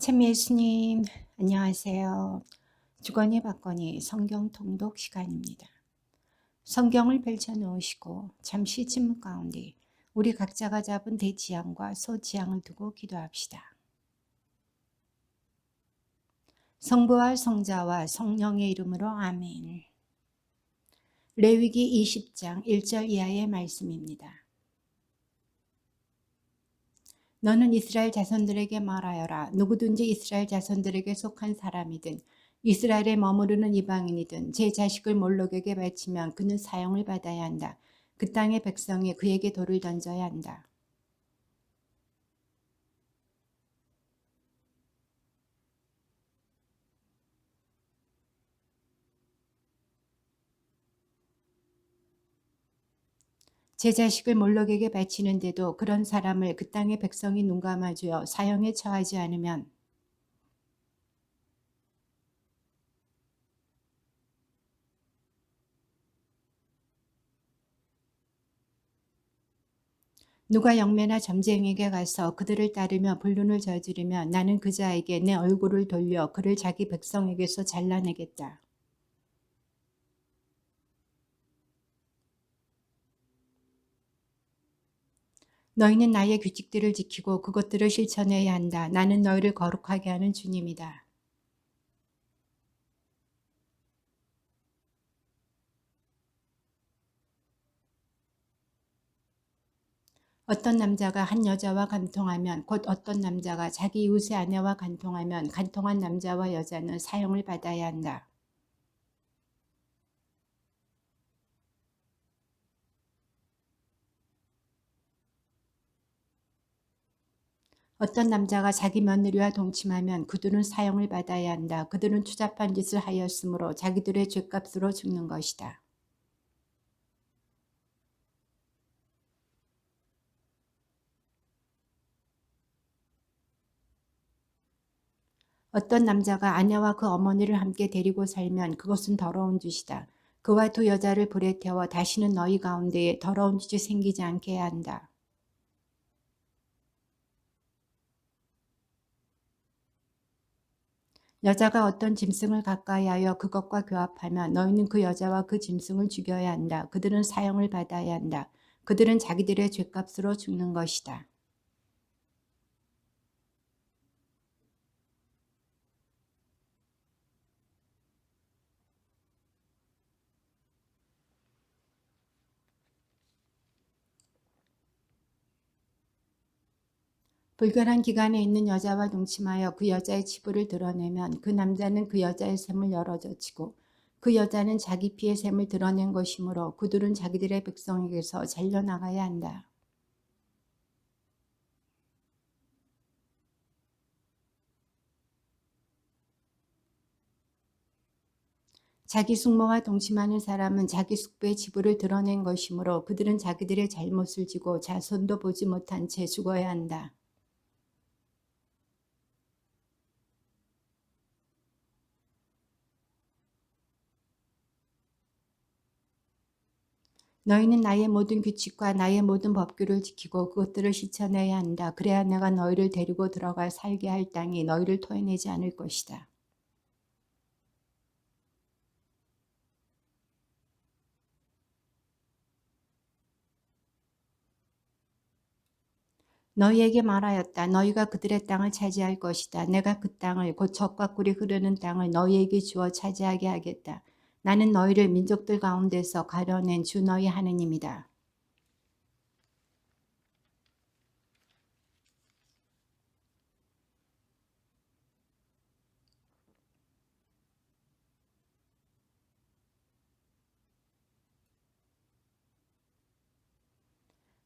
참 예수님, 안녕하세요. 주거니 받거니 성경 통독 시간입니다. 성경을 펼쳐 놓으시고 잠시 침묵 가운데 우리 각자가 잡은 대지향과 소지향을 두고 기도합시다. 성부와 성자와 성령의 이름으로 아멘. 레위기 20장 1절 이하의 말씀입니다. 너는 이스라엘 자손들에게 말하여라. 누구든지 이스라엘 자손들에게 속한 사람이든 이스라엘에 머무르는 이방인이든 제 자식을 몰록에게 바치면 그는 사형을 받아야 한다. 그 땅의 백성이 그에게 돌을 던져야 한다. 제 자식을 몰록에게 바치는데도 그런 사람을 그 땅의 백성이 눈감아주어 사형에 처하지 않으면 누가 영매나 점쟁이에게 가서 그들을 따르며 불륜을 저지르면 나는 그 자에게 내 얼굴을 돌려 그를 자기 백성에게서 잘라내겠다. 너희는 나의 규칙들을 지키고 그것들을 실천해야 한다. 나는 너희를 거룩하게 하는 주님이다. 어떤 남자가 한 여자와 간통하면 곧 어떤 남자가 자기 이웃의 아내와 간통하면 간통한 남자와 여자는 사형을 받아야 한다. 어떤 남자가 자기 며느리와 동침하면 그들은 사형을 받아야 한다. 그들은 추잡한 짓을 하였으므로 자기들의 죗값으로 죽는 것이다. 어떤 남자가 아내와 그 어머니를 함께 데리고 살면 그것은 더러운 짓이다. 그와 두 여자를 불에 태워 다시는 너희 가운데에 더러운 짓이 생기지 않게 해야 한다. 여자가 어떤 짐승을 가까이 하여 그것과 교합하면 너희는 그 여자와 그 짐승을 죽여야 한다. 그들은 사형을 받아야 한다. 그들은 자기들의 죗값으로 죽는 것이다. 불결한 기간에 있는 여자와 동침하여 그 여자의 치부를 드러내면 그 남자는 그 여자의 샘을 열어젖히고 그 여자는 자기 피의 샘을 드러낸 것이므로 그들은 자기들의 백성에게서 잘려나가야 한다. 자기 숙모와 동침하는 사람은 자기 숙부의 치부를 드러낸 것이므로 그들은 자기들의 잘못을 지고 자손도 보지 못한 채 죽어야 한다. 너희는 나의 모든 규칙과 나의 모든 법규를 지키고 그것들을 실천해야 한다. 그래야 내가 너희를 데리고 들어가 살게 할 땅이 너희를 토해내지 않을 것이다. 너희에게 말하였다. 너희가 그들의 땅을 차지할 것이다. 내가 그 땅을 곧 젖과 꿀이 흐르는 땅을 너희에게 주어 차지하게 하겠다. 나는 너희를 민족들 가운데서 가려낸 주 너희 하느님이다.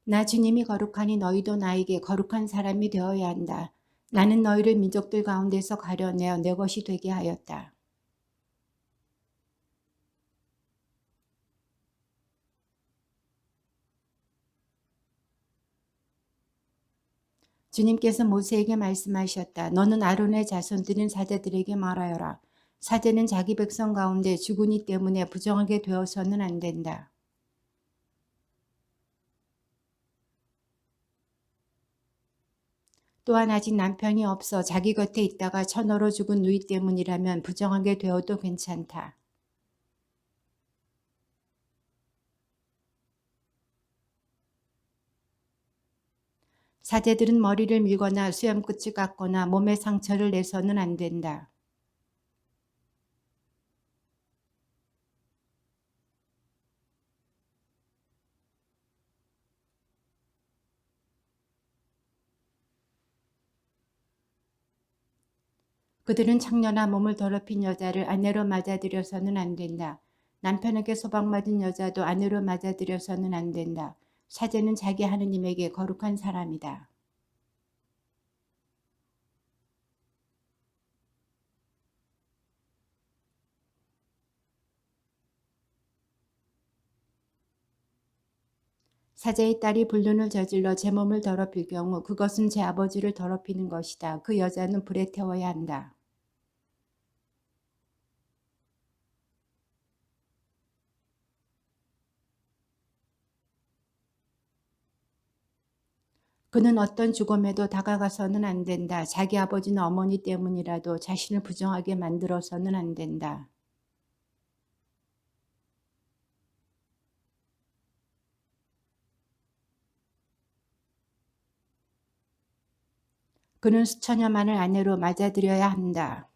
나 주님이 거룩하니 너희도 나에게 거룩한 사람이 되어야 한다. 나는 너희를 민족들 가운데서 가려내어 내 것이 되게 하였다. 주님께서 모세에게 말씀하셨다. 너는 아론의 자손들인 사제들에게 말하여라. 사제는 자기 백성 가운데 주군이 때문에 부정하게 되어서는 안 된다. 또한 아직 남편이 없어 자기 곁에 있다가 천어로 죽은 누이 때문이라면 부정하게 되어도 괜찮다. 사제들은 머리를 밀거나 수염끝을 깎거나 몸에 상처를 내서는 안 된다. 그들은 창녀나 몸을 더럽힌 여자를 아내로 맞아들여서는 안 된다. 남편에게 소박맞은 여자도 아내로 맞아들여서는 안 된다. 사제는 자기 하느님에게 거룩한 사람이다. 사제의 딸이 불륜을 저질러 제 몸을 더럽힐 경우 그것은 제 아버지를 더럽히는 것이다. 그 여자는 불에 태워야 한다. 그는 어떤 죽음에도 다가가서는 안 된다. 자기 아버지나 어머니 때문이라도 자신을 부정하게 만들어서는 안 된다. 그는 수처녀만을 아내로 맞아들여야 한다.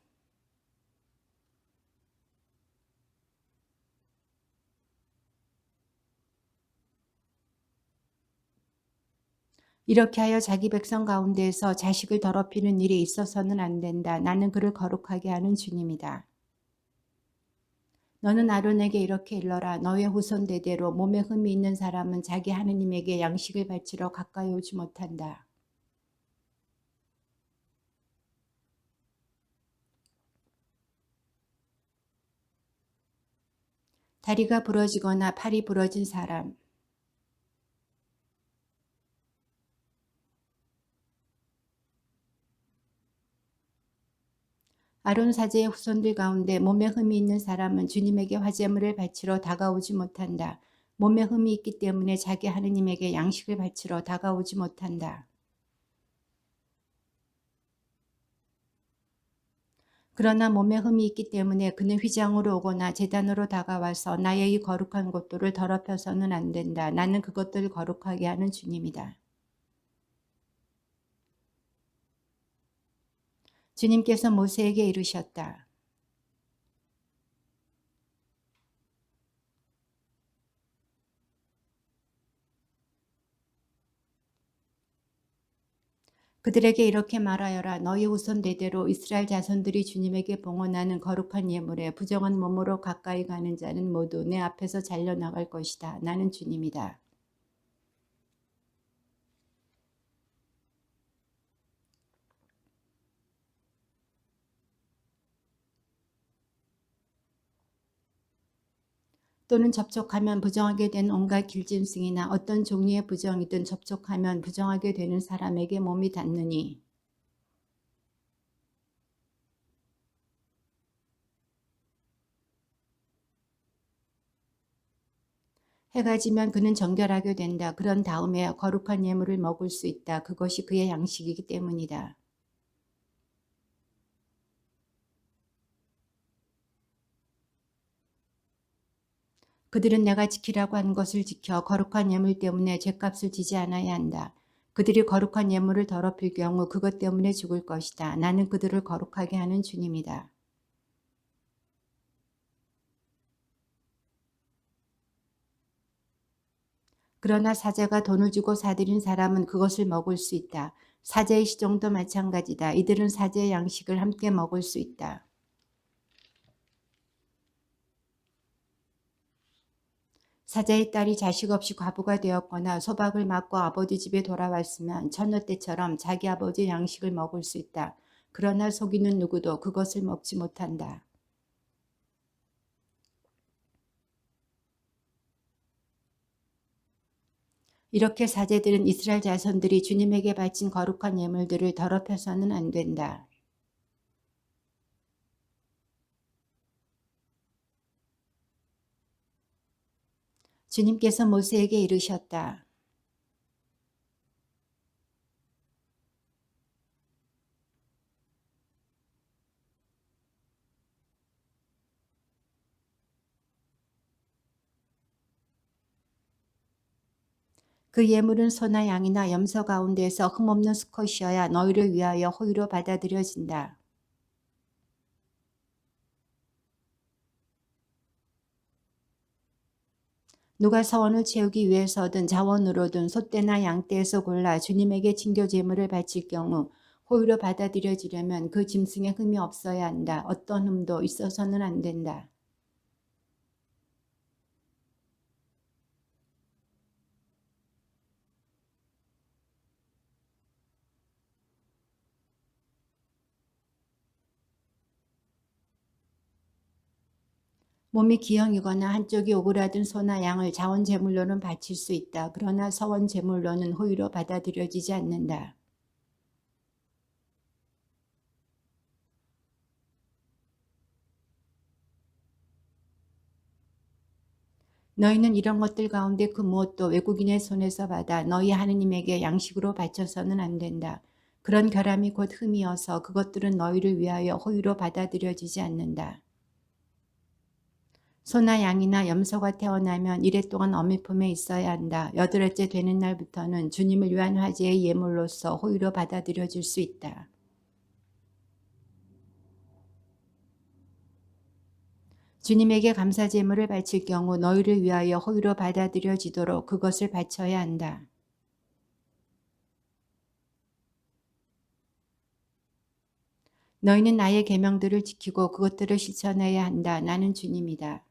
이렇게 하여 자기 백성 가운데에서 자식을 더럽히는 일이 있어서는 안 된다. 나는 그를 거룩하게 하는 주님이다. 너는 아론에게 이렇게 일러라. 너의 후손 대대로 몸에 흠이 있는 사람은 자기 하느님에게 양식을 바치러 가까이 오지 못한다. 다리가 부러지거나 팔이 부러진 사람. 아론 사제의 후손들 가운데 몸에 흠이 있는 사람은 주님에게 화제물을 바치러 다가오지 못한다. 몸에 흠이 있기 때문에 자기 하느님에게 양식을 바치러 다가오지 못한다. 그러나 몸에 흠이 있기 때문에 그는 휘장으로 오거나 제단으로 다가와서 나의 이 거룩한 곳들을 더럽혀서는 안 된다. 나는 그것들을 거룩하게 하는 주님이다. 주님께서 모세에게 이르셨다. 그들에게 이렇게 말하여라. 너희 후손 대대로 이스라엘 자손들이 주님에게 봉헌하는 거룩한 예물에 부정한 몸으로 가까이 가는 자는 모두 내 앞에서 잘려나갈 것이다. 나는 주님이다. 또는 접촉하면 부정하게 된 온갖 길짐승이나 어떤 종류의 부정이든 접촉하면 부정하게 되는 사람에게 몸이 닿느니 해가 지면 그는 정결하게 된다. 그런 다음에 거룩한 예물을 먹을 수 있다. 그것이 그의 양식이기 때문이다. 그들은 내가 지키라고 한 것을 지켜 거룩한 예물 때문에 죗값을 지지 않아야 한다. 그들이 거룩한 예물을 더럽힐 경우 그것 때문에 죽을 것이다. 나는 그들을 거룩하게 하는 주님이다. 그러나 사제가 돈을 주고 사들인 사람은 그것을 먹을 수 있다. 사제의 시종도 마찬가지다. 이들은 사제의 양식을 함께 먹을 수 있다. 사제의 딸이 자식 없이 과부가 되었거나 소박을 맞고 아버지 집에 돌아왔으면 처녀 때처럼 자기 아버지의 양식을 먹을 수 있다. 그러나 속이는 누구도 그것을 먹지 못한다. 이렇게 사제들은 이스라엘 자손들이 주님에게 바친 거룩한 예물들을 더럽혀서는 안 된다. 주님께서 모세에게 이르셨다. 그 예물은 소나 양이나 염소 가운데에서 흠없는 수컷이어야 너희를 위하여 호의로 받아들여진다. 누가 서원을 채우기 위해서든 자원으로든 소떼나 양떼에서 골라 주님에게 진교 제물을 바칠 경우 호의로 받아들여지려면 그 짐승에 흠이 없어야 한다. 어떤 흠도 있어서는 안 된다. 몸이 기형이거나 한쪽이 오그라든 소나 양을 자원 제물로는 바칠 수 있다. 그러나 서원 제물로는 호의로 받아들여지지 않는다. 너희는 이런 것들 가운데 그 무엇도 외국인의 손에서 받아 너희 하느님에게 양식으로 바쳐서는 안 된다. 그런 결함이 곧 흠이어서 그것들은 너희를 위하여 호의로 받아들여지지 않는다. 소나 양이나 염소가 태어나면 이래 동안 어미 품에 있어야 한다. 여덟째 되는 날부터는 주님을 위한 화제의 예물로서 호의로 받아들여질 수 있다. 주님에게 감사 제물을 바칠 경우 너희를 위하여 호의로 받아들여지도록 그것을 바쳐야 한다. 너희는 나의 계명들을 지키고 그것들을 실천해야 한다. 나는 주님이다.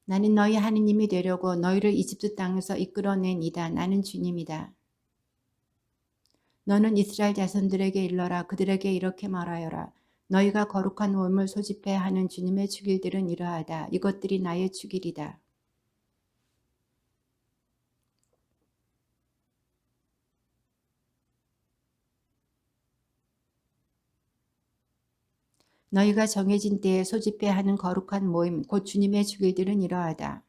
나는 너희 하느님이 되려고 너희를 이집트 땅에서 이끌어낸 이다. 나는 주님이다. 너는 이스라엘 자손들에게 일러라. 그들에게 이렇게 말하여라. 너희가 거룩한 모임을 소집해 하는 주님의 축일들은 이러하다. 이것들이 나의 축일이다. 너희가 정해진 때에 소집해 하는 거룩한 모임 곧 주님의 축일들은 이러하다.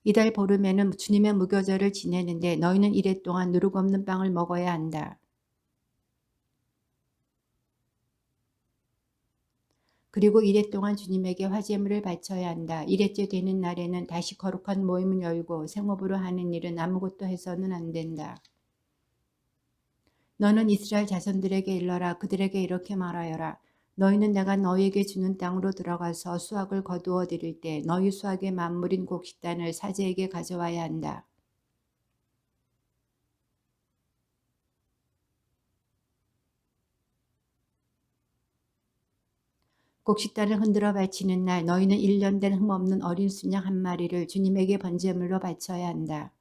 이달 보름에는 주님의 무교절을 지내는데 너희는 이래 동안 누룩 없는 빵을 먹어야 한다. 그리고 이래 동안 주님에게 화제물을 바쳐야 한다. 이래째 되는 날에는 다시 거룩한 모임을 열고 생업으로 하는 일은 아무것도 해서는 안 된다. 너는 이스라엘 자손들에게 일러라. 그들에게 이렇게 말하여라. 너희는 내가 너희에게 주는 땅으로 들어가서 수확을 거두어 드릴 때 너희 수확의 만물인 곡식단을 사제에게 가져와야 한다. 곡식단을 흔들어 바치는 날 너희는 1년 된 흠없는 어린 순양 한 마리를 주님에게 번제물로 바쳐야 한다.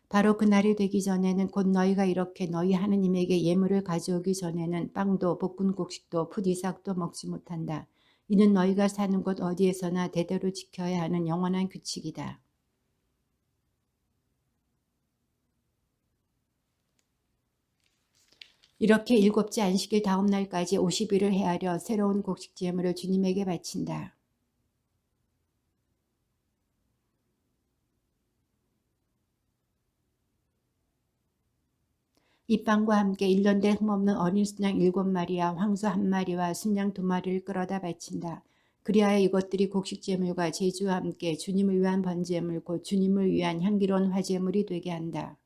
바로 그날이 되기 전에는 곧 너희가 이렇게 너희 하느님에게 예물을 가져오기 전에는 빵도 볶은 곡식도 풋이삭도 먹지 못한다. 이는 너희가 사는 곳 어디에서나 대대로 지켜야 하는 영원한 규칙이다. 이렇게 일곱째 안식일 다음 날까지 50일을 헤아려 새로운 곡식 제물을 주님에게 바친다. 이 빵과 함께 1년 된 흠없는 어린 순양 7마리와 황소 1마리와 순양 2마리를 끌어다 바친다. 그리하여 이것들이 곡식제물과 제주와 함께 주님을 위한 번제물 곧 주님을 위한 향기로운 화제물이 되게 한다.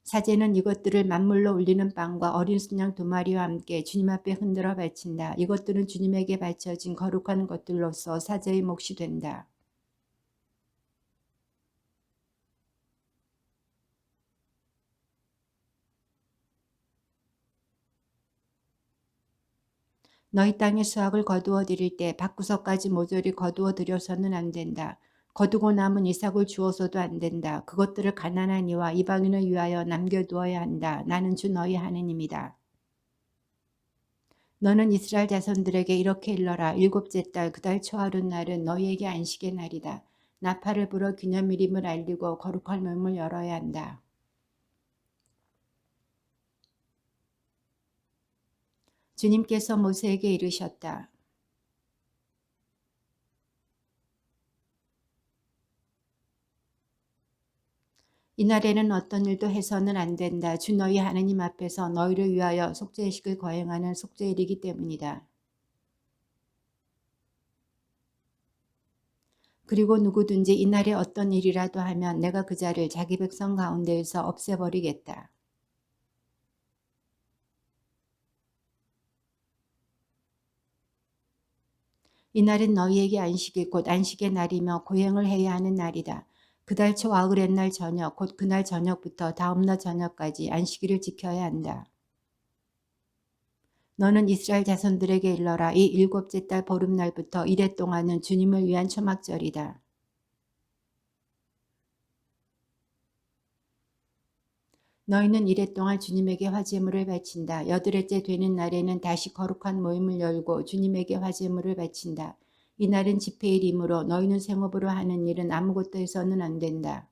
사제는 이것들을 만물로 울리는 빵과 어린 순양 2마리와 함께 주님 앞에 흔들어 바친다. 이것들은 주님에게 바쳐진 거룩한 것들로서 사제의 몫이 된다. 너희 땅의 수확을 거두어 드릴 때 밭구석까지 모조리 거두어 들여서는 안 된다. 거두고 남은 이삭을 주어서도 안 된다. 그것들을 가난한 이와 이방인을 위하여 남겨두어야 한다. 나는 주 너희 하느님이다. 너는 이스라엘 자손들에게 이렇게 일러라. 일곱째 달 그 달 초하룻 날은 너희에게 안식의 날이다. 나팔을 불어 기념일임을 알리고 거룩한 모임을 열어야 한다. 주님께서 모세에게 이르셨다. 이날에는 어떤 일도 해서는 안 된다. 주 너희 하나님 앞에서 너희를 위하여 속죄의식을 거행하는 속죄일이기 때문이다. 그리고 누구든지 이날에 어떤 일이라도 하면 내가 그 자를 자기 백성 가운데에서 없애버리겠다. 이날은 너희에게 안식일 곧 안식의 날이며 고행을 해야 하는 날이다. 그달 초 아흐렛날 저녁 곧 그날 저녁부터 다음날 저녁까지 안식일을 지켜야 한다. 너는 이스라엘 자손들에게 일러라. 이 일곱째 달 보름날부터 이래 동안은 주님을 위한 초막절이다. 너희는 이래 동안 주님에게 화제물을 바친다. 여드레째 되는 날에는 다시 거룩한 모임을 열고 주님에게 화제물을 바친다. 이날은 집회일이므로 너희는 생업으로 하는 일은 아무것도 해서는 안 된다.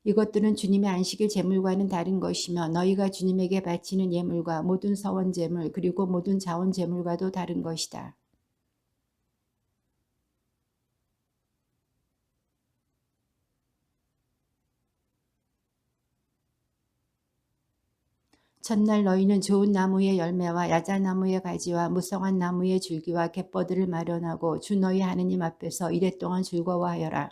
이것들은 주님의 안식일 제물과는 다른 것이며 너희가 주님에게 바치는 예물과 모든 서원 제물 그리고 모든 자원 제물과도 다른 것이다. 첫날 너희는 좋은 나무의 열매와 야자나무의 가지와 무성한 나무의 줄기와 갯버들을 마련하고 주 너희 하느님 앞에서 이랫동안 즐거워하여라.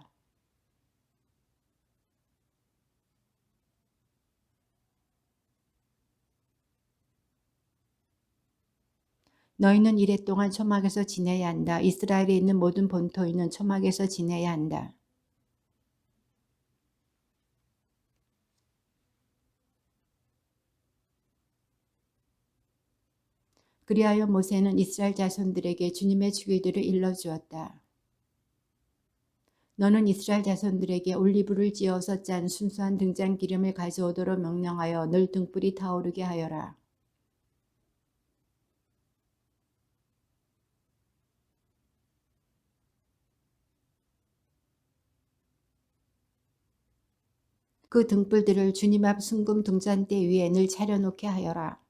너희는 이랫동안 초막에서 지내야 한다. 이스라엘에 있는 모든 본토인은 초막에서 지내야 한다. 그리하여 모세는 이스라엘 자손들에게 주님의 주기들을 일러주었다. 너는 이스라엘 자손들에게 올리브를 찧어서 짠 순수한 등잔 기름을 가져오도록 명령하여 늘 등불이 타오르게 하여라. 그 등불들을 주님 앞 순금 등잔대 위에 늘 차려놓게 하여라.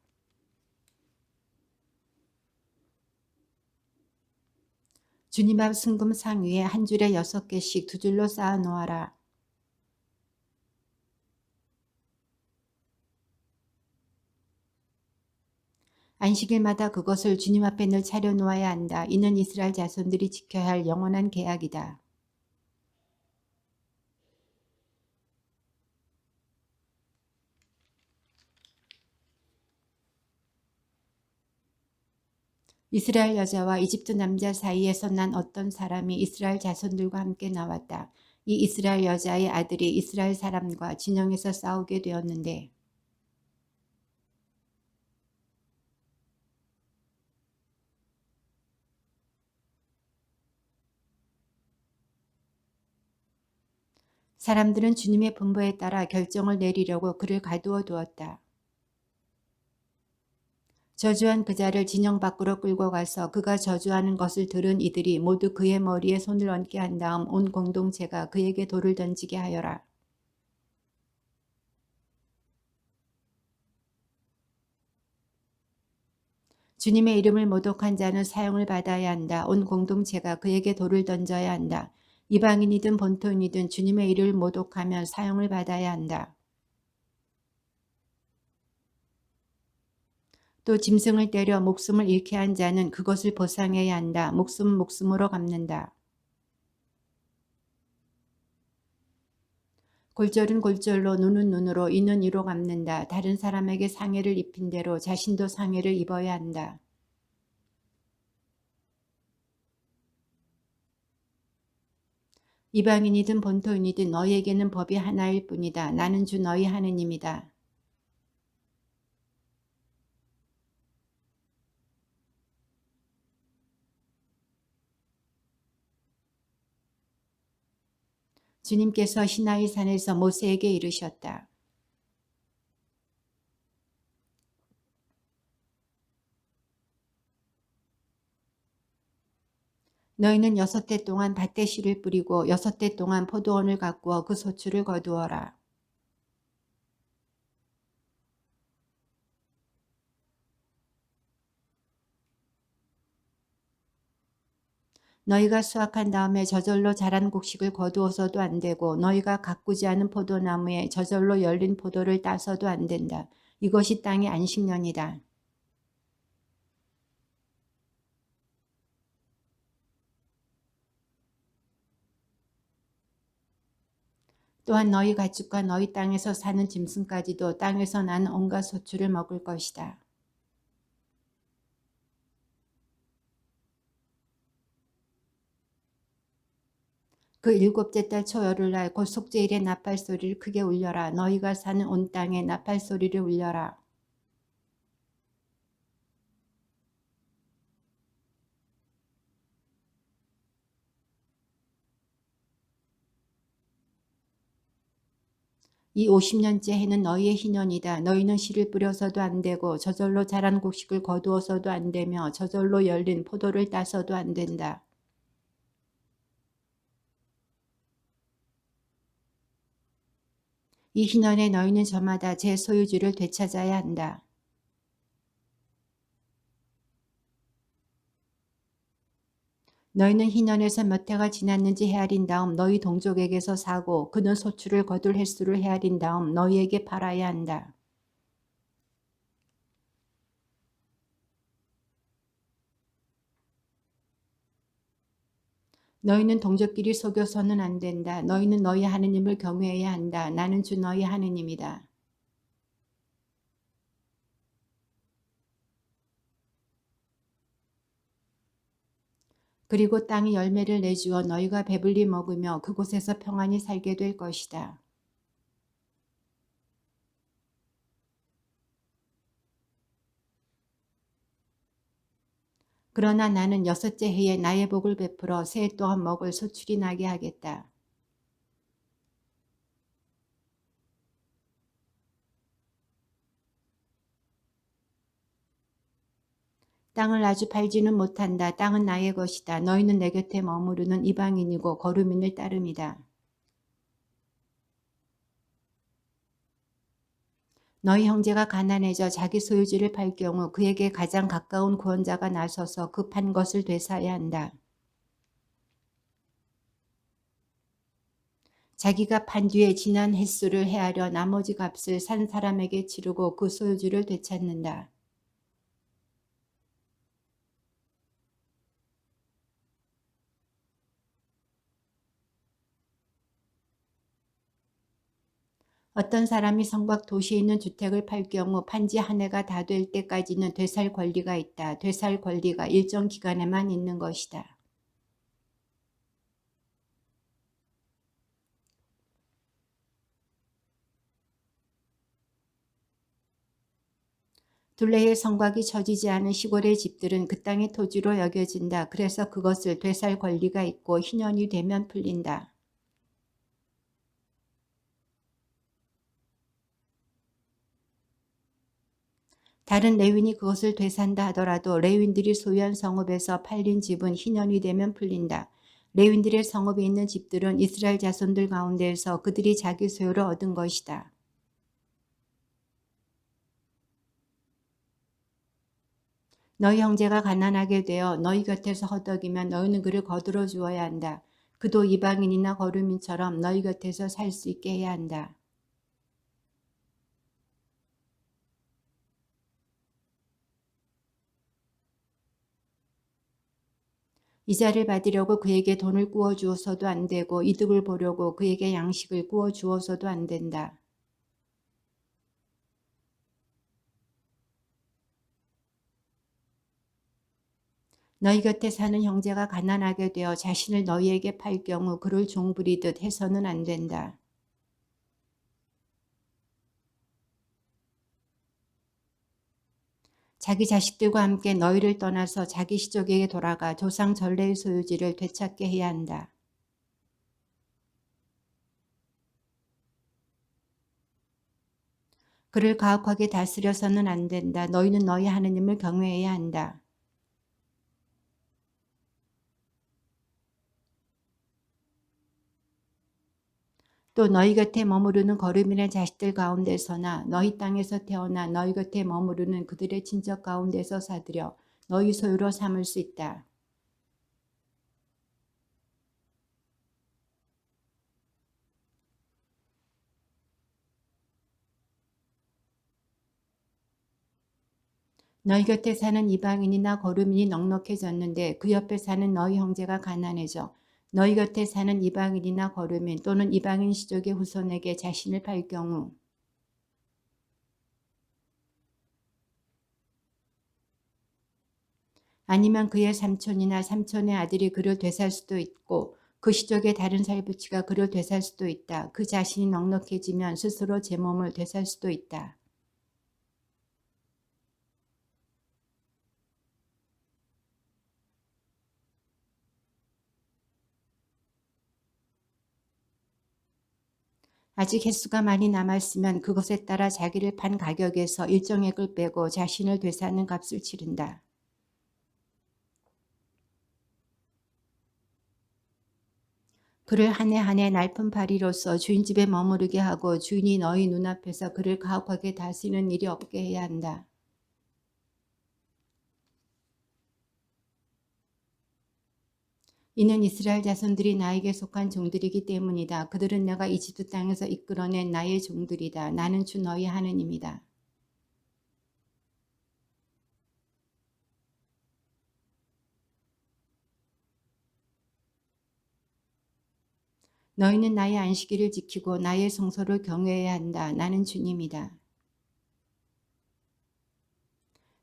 주님 앞 순금 상 위에 한 줄에 6개씩 두 줄로 쌓아 놓아라. 안식일마다 그것을 주님 앞에 늘 차려놓아야 한다. 이는 이스라엘 자손들이 지켜야 할 영원한 계약이다. 이스라엘 여자와 이집트 남자 사이에서 난 어떤 사람이 이스라엘 자손들과 함께 나왔다. 이 이스라엘 여자의 아들이 이스라엘 사람과 진영에서 싸우게 되었는데 사람들은 주님의 분부에 따라 결정을 내리려고 그를 가두어 두었다. 저주한 그 자를 진영 밖으로 끌고 가서 그가 저주하는 것을 들은 이들이 모두 그의 머리에 손을 얹게 한 다음 온 공동체가 그에게 돌을 던지게 하여라. 주님의 이름을 모독한 자는 사형을 받아야 한다. 온 공동체가 그에게 돌을 던져야 한다. 이방인이든 본토인이든 주님의 이름을 모독하면 사형을 받아야 한다. 또 짐승을 때려 목숨을 잃게 한 자는 그것을 보상해야 한다. 목숨으로 갚는다. 골절은 골절로 눈은 눈으로 이는 이로 갚는다. 다른 사람에게 상해를 입힌 대로 자신도 상해를 입어야 한다. 이방인이든 본토인이든 너희에게는 법이 하나일 뿐이다. 나는 주 너희 하느님이다. 주님께서 시나이 산에서 모세에게 이르셨다. 너희는 6대 동안 밭에 씨를 뿌리고 6대 동안 포도원을 가꾸어 그 소출을 거두어라. 너희가 수확한 다음에 저절로 자란 곡식을 거두어서도 안 되고 너희가 가꾸지 않은 포도나무에 저절로 열린 포도를 따서도 안 된다. 이것이 땅의 안식년이다. 또한 너희 가축과 너희 땅에서 사는 짐승까지도 땅에서 난 온갖 소출을 먹을 것이다. 그 7째 달 초여름날 곧 속죄일에 나팔 소리를 크게 울려라. 너희가 사는 온 땅에 나팔 소리를 울려라. 이 50년째 해는 너희의 희년이다. 너희는 씨를 뿌려서도 안 되고 저절로 자란 곡식을 거두어서도 안 되며 저절로 열린 포도를 따서도 안 된다. 이 희년에 너희는 저마다 제 소유주를 되찾아야 한다. 너희는 희년에서 몇 해가 지났는지 헤아린 다음 너희 동족에게서 사고 그는 소출을 거둘 횟수를 헤아린 다음 너희에게 팔아야 한다. 너희는 동족끼리 속여서는 안 된다. 너희는 너희 하느님을 경외해야 한다. 나는 주 너희 하느님이다. 그리고 땅이 열매를 내주어 너희가 배불리 먹으며 그곳에서 평안히 살게 될 것이다. 그러나 나는 6째 해에 나의 복을 베풀어 새해 동안 먹을 소출이 나게 하겠다. 땅을 아주 팔지는 못한다. 땅은 나의 것이다. 너희는 내 곁에 머무르는 이방인이고 거루민을 따름이다. 너희 형제가 가난해져 자기 소유지를 팔 경우 그에게 가장 가까운 구원자가 나서서 그 판 것을 되사야 한다. 자기가 판 뒤에 지난 횟수를 헤아려 나머지 값을 산 사람에게 치르고 그 소유주를 되찾는다. 어떤 사람이 성곽 도시에 있는 주택을 팔 경우 판지 한 해가 다 될 때까지는 되살 권리가 있다. 되살 권리가 일정 기간에만 있는 것이다. 둘레의 성곽이 처지지 않은 시골의 집들은 그 땅의 토지로 여겨진다. 그래서 그것을 되살 권리가 있고 희년이 되면 풀린다. 다른 레윈이 그것을 되산다 하더라도 레윈들이 소유한 성읍에서 팔린 집은 희년이 되면 풀린다. 레윈들의 성읍에 있는 집들은 이스라엘 자손들 가운데에서 그들이 자기 소유로 얻은 것이다. 너희 형제가 가난하게 되어 너희 곁에서 허덕이면 너희는 그를 거두어 주어야 한다. 그도 이방인이나 거류민처럼 너희 곁에서 살 수 있게 해야 한다. 이자를 받으려고 그에게 돈을 구워 주어서도 안 되고 이득을 보려고 그에게 양식을 구워 주어서도 안 된다. 너희 곁에 사는 형제가 가난하게 되어 자신을 너희에게 팔 경우 그를 종부리듯 해서는 안 된다. 자기 자식들과 함께 너희를 떠나서 자기 시족에게 돌아가 조상 전래의 소유지를 되찾게 해야 한다. 그를 가혹하게 다스려서는 안 된다. 너희는 너희 하느님을 경외해야 한다. 또 너희 곁에 머무르는 거류민의 자식들 가운데서나 너희 땅에서 태어나 너희 곁에 머무르는 그들의 친척 가운데서 사들여 너희 소유로 삼을 수 있다. 너희 곁에 사는 이방인이나 거류민이 넉넉해졌는데 그 옆에 사는 너희 형제가 가난해져 너희 곁에 사는 이방인이나 거류민 또는 이방인 시족의 후손에게 자신을 팔 경우 아니면 그의 삼촌이나 삼촌의 아들이 그를 되살 수도 있고 그 시족의 다른 살부치가 그를 되살 수도 있다. 그 자신이 넉넉해지면 스스로 제 몸을 되살 수도 있다. 아직 횟수가 많이 남았으면 그것에 따라 자기를 판 가격에서 일정액을 빼고 자신을 되사는 값을 치른다. 그를 한 해 한 해 날품 파리로서 주인 집에 머무르게 하고 주인이 너희 눈앞에서 그를 가혹하게 다스리는 일이 없게 해야 한다. 이는 이스라엘 자손들이 나에게 속한 종들이기 때문이다. 그들은 내가 이집트 땅에서 이끌어낸 나의 종들이다. 나는 주 너희 하느님이다. 너희는 나의 안식일을 지키고 나의 성소를 경외해야 한다. 나는 주님이다.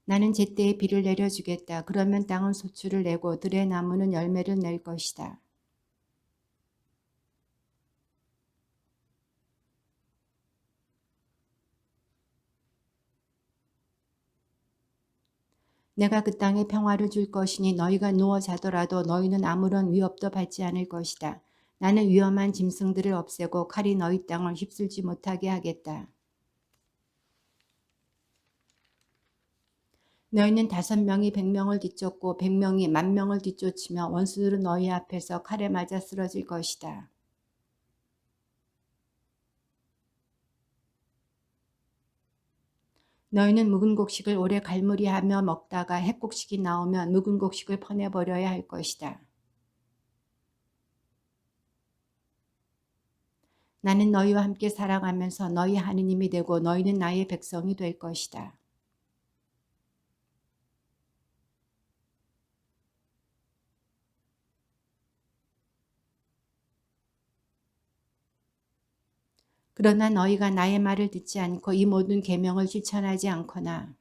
나는 제때에 비를 내려주겠다. 그러면 땅은 소출을 내고 들의 나무는 열매를 낼 것이다. 내가 그 땅에 평화를 줄 것이니 너희가 누워 자더라도 너희는 아무런 위협도 받지 않을 것이다. 나는 위험한 짐승들을 없애고 칼이 너희 땅을 휩쓸지 못하게 하겠다. 너희는 5명이 100명을 뒤쫓고 100명이 10,000명을 뒤쫓으며 원수들은 너희 앞에서 칼에 맞아 쓰러질 것이다. 너희는 묵은 곡식을 오래 갈무리하며 먹다가 핵곡식이 나오면 묵은 곡식을 퍼내버려야 할 것이다. 나는 너희와 함께 살아가면서 너희 하느님이 되고 너희는 나의 백성이 될 것이다. 그러나 너희가 나의 말을 듣지 않고 이 모든 계명을 실천하지 않거나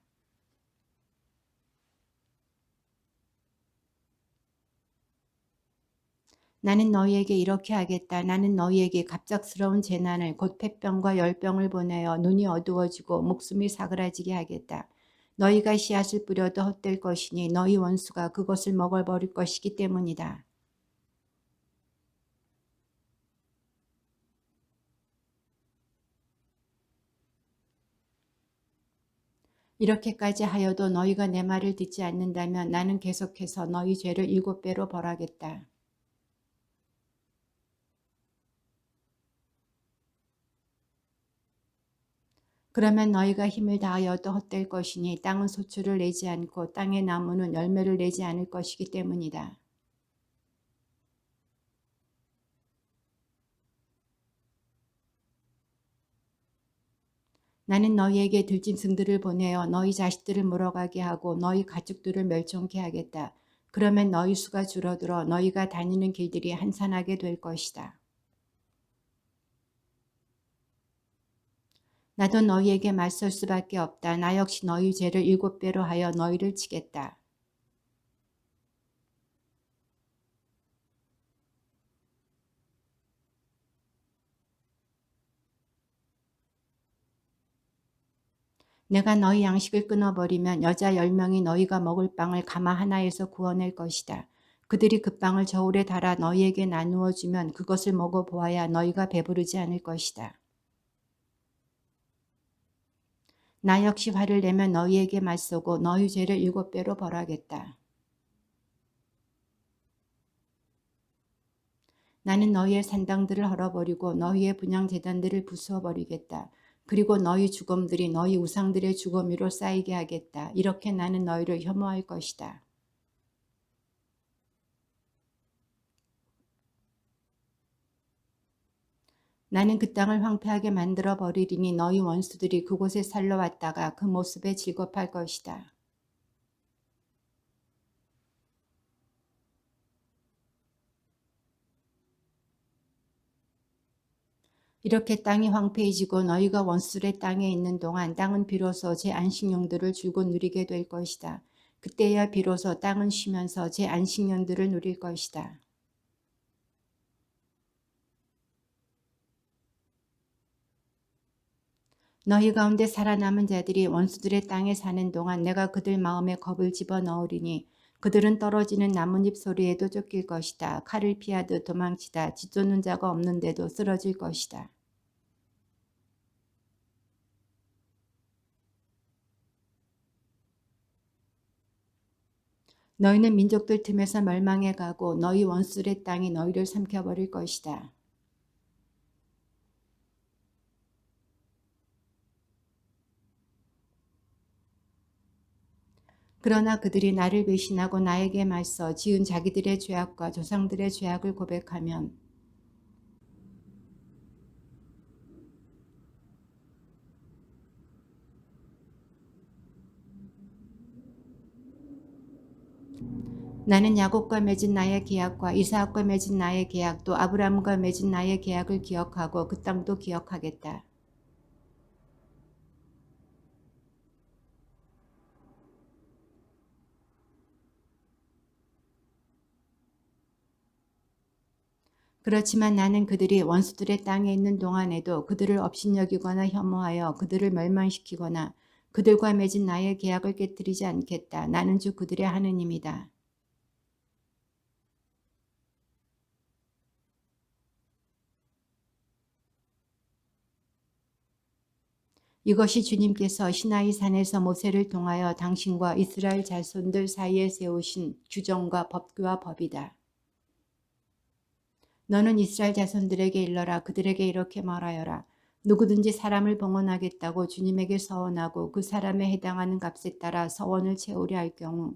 나는 너희에게 이렇게 하겠다. 나는 너희에게 갑작스러운 재난을 곧 폐병과 열병을 보내어 눈이 어두워지고 목숨이 사그라지게 하겠다. 너희가 씨앗을 뿌려도 헛될 것이니 너희 원수가 그것을 먹어버릴 것이기 때문이다. 이렇게까지 하여도 너희가 내 말을 듣지 않는다면 나는 계속해서 너희 죄를 7배로 벌하겠다. 그러면 너희가 힘을 다하여도 헛될 것이니 땅은 소출을 내지 않고 땅의 나무는 열매를 내지 않을 것이기 때문이다. 나는 너희에게 들짐승들을 보내어 너희 자식들을 물어가게 하고 너희 가축들을 멸종케 하겠다. 그러면 너희 수가 줄어들어 너희가 다니는 길들이 한산하게 될 것이다. 나도 너희에게 맞설 수밖에 없다. 나 역시 너희 죄를 7배로 하여 너희를 치겠다. 내가 너희 양식을 끊어버리면 여자 10명이 너희가 먹을 빵을 가마 하나에서 구워낼 것이다. 그들이 그 빵을 저울에 달아 너희에게 나누어 주면 그것을 먹어보아야 너희가 배부르지 않을 것이다. 나 역시 화를 내면 너희에게 맞서고 너희 죄를 7배로 벌하겠다. 나는 너희의 산당들을 헐어버리고 너희의 분향제단들을 부수어버리겠다. 그리고 너희 죽음들이 너희 우상들의 죽음 위로 쌓이게 하겠다. 이렇게 나는 너희를 혐오할 것이다. 나는 그 땅을 황폐하게 만들어 버리리니 너희 원수들이 그곳에 살러 왔다가 그 모습에 즐겁할 것이다. 이렇게 땅이 황폐해지고 너희가 원수들의 땅에 있는 동안 땅은 비로소 제 안식년들을 줄곧 누리게 될 것이다. 그때야 비로소 땅은 쉬면서 제 안식년들을 누릴 것이다. 너희 가운데 살아남은 자들이 원수들의 땅에 사는 동안 내가 그들 마음에 겁을 집어넣으리니 그들은 떨어지는 나뭇잎 소리에도 쫓길 것이다. 칼을 피하듯 도망치다 짓쫓는 자가 없는데도 쓰러질 것이다. 너희는 민족들 틈에서 멸망해 가고 너희 원수들의 땅이 너희를 삼켜버릴 것이다. 그러나 그들이 나를 배신하고 나에게 맞서 지은 자기들의 죄악과 조상들의 죄악을 고백하면 나는 야곱과 맺은 나의 계약과 이삭과 맺은 나의 계약 또 아브라함과 맺은 나의 계약을 기억하고 그 땅도 기억하겠다. 그렇지만 나는 그들이 원수들의 땅에 있는 동안에도 그들을 업신여기거나 혐오하여 그들을 멸망시키거나 그들과 맺은 나의 계약을 깨뜨리지 않겠다. 나는 주 그들의 하느님이다. 이것이 주님께서 시나이 산에서 모세를 통하여 당신과 이스라엘 자손들 사이에 세우신 규정과 법규와 법이다. 너는 이스라엘 자손들에게 일러라. 그들에게 이렇게 말하여라. 누구든지 사람을 봉헌하겠다고 주님에게 서원하고 그 사람에 해당하는 값에 따라 서원을 채우려 할 경우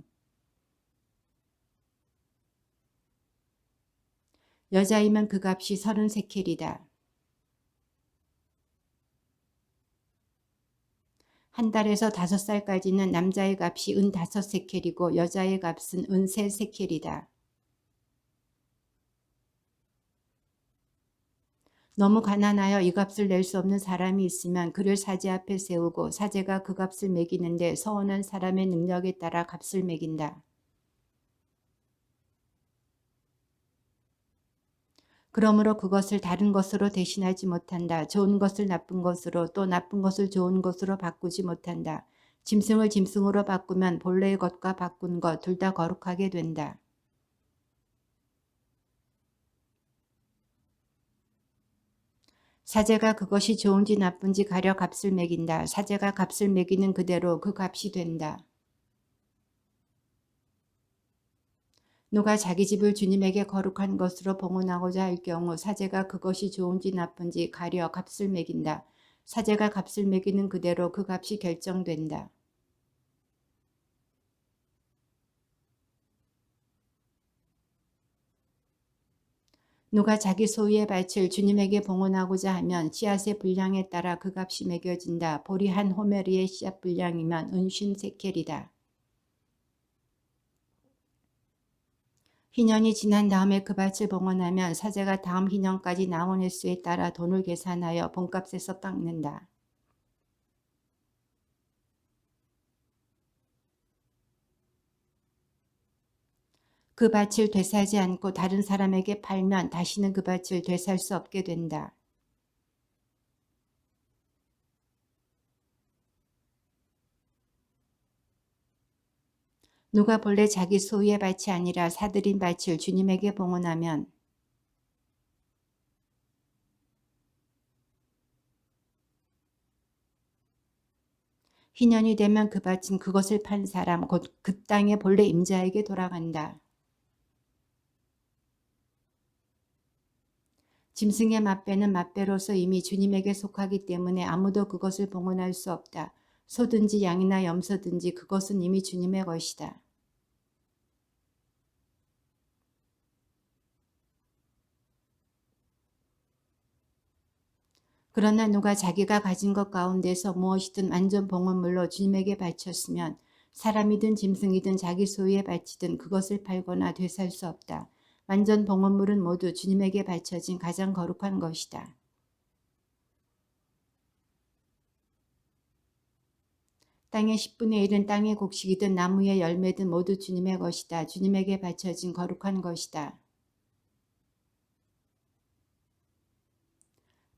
여자이면 그 값이 30세켈이다. 한 달에서 5살까지는 남자의 값이 은 5세켈이고 여자의 값은 은 3세켈이다. 너무 가난하여 이 값을 낼 수 없는 사람이 있으면 그를 사제 앞에 세우고 사제가 그 값을 매기는데 서원한 사람의 능력에 따라 값을 매긴다. 그러므로 그것을 다른 것으로 대신하지 못한다. 좋은 것을 나쁜 것으로 또 나쁜 것을 좋은 것으로 바꾸지 못한다. 짐승을 짐승으로 바꾸면 본래의 것과 바꾼 것 둘 다 거룩하게 된다. 사제가 그것이 좋은지 나쁜지 가려 값을 매긴다. 사제가 값을 매기는 그대로 그 값이 된다. 누가 자기 집을 주님에게 거룩한 것으로 봉헌하고자 할 경우 사제가 그것이 좋은지 나쁜지 가려 값을 매긴다. 사제가 값을 매기는 그대로 그 값이 결정된다. 누가 자기 소유의 밭을 주님에게 봉헌하고자 하면 씨앗의 분량에 따라 그 값이 매겨진다. 보리 한 호메리의 씨앗 분량이면 은쉰 세켈이다. 희년이 지난 다음에 그 밭을 봉헌하면 사제가 다음 희년까지 나온 횟수에 따라 돈을 계산하여 본값에서 깎는다. 그 밭을 되살지 않고 다른 사람에게 팔면 다시는 그 밭을 되살 수 없게 된다. 누가 본래 자기 소유의 밭이 아니라 사들인 밭을 주님에게 봉헌하면 희년이 되면 그 밭은 그것을 판 사람 곧 그 땅의 본래 임자에게 돌아간다. 짐승의 맛배는 맛배로서 이미 주님에게 속하기 때문에 아무도 그것을 봉헌할 수 없다. 소든지 양이나 염소든지 그것은 이미 주님의 것이다. 그러나 누가 자기가 가진 것 가운데서 무엇이든 완전 봉헌물로 주님에게 바쳤으면 사람이든 짐승이든 자기 소유에 바치든 그것을 팔거나 되살 수 없다. 완전 봉헌물은 모두 주님에게 바쳐진 가장 거룩한 것이다. 땅의 10분의 1은 땅의 곡식이든 나무의 열매든 모두 주님의 것이다. 주님에게 바쳐진 거룩한 것이다.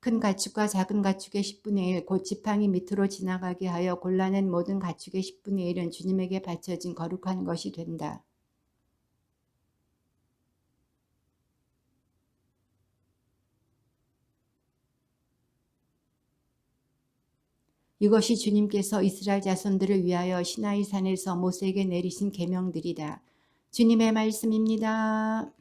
큰 가축과 작은 가축의 10분의 1, 곧 지팡이 밑으로 지나가게 하여 골라낸 모든 가축의 10분의 1은 주님에게 바쳐진 거룩한 것이 된다. 이것이 주님께서 이스라엘 자손들을 위하여 시나이 산에서 모세에게 내리신 계명들이다. 주님의 말씀입니다.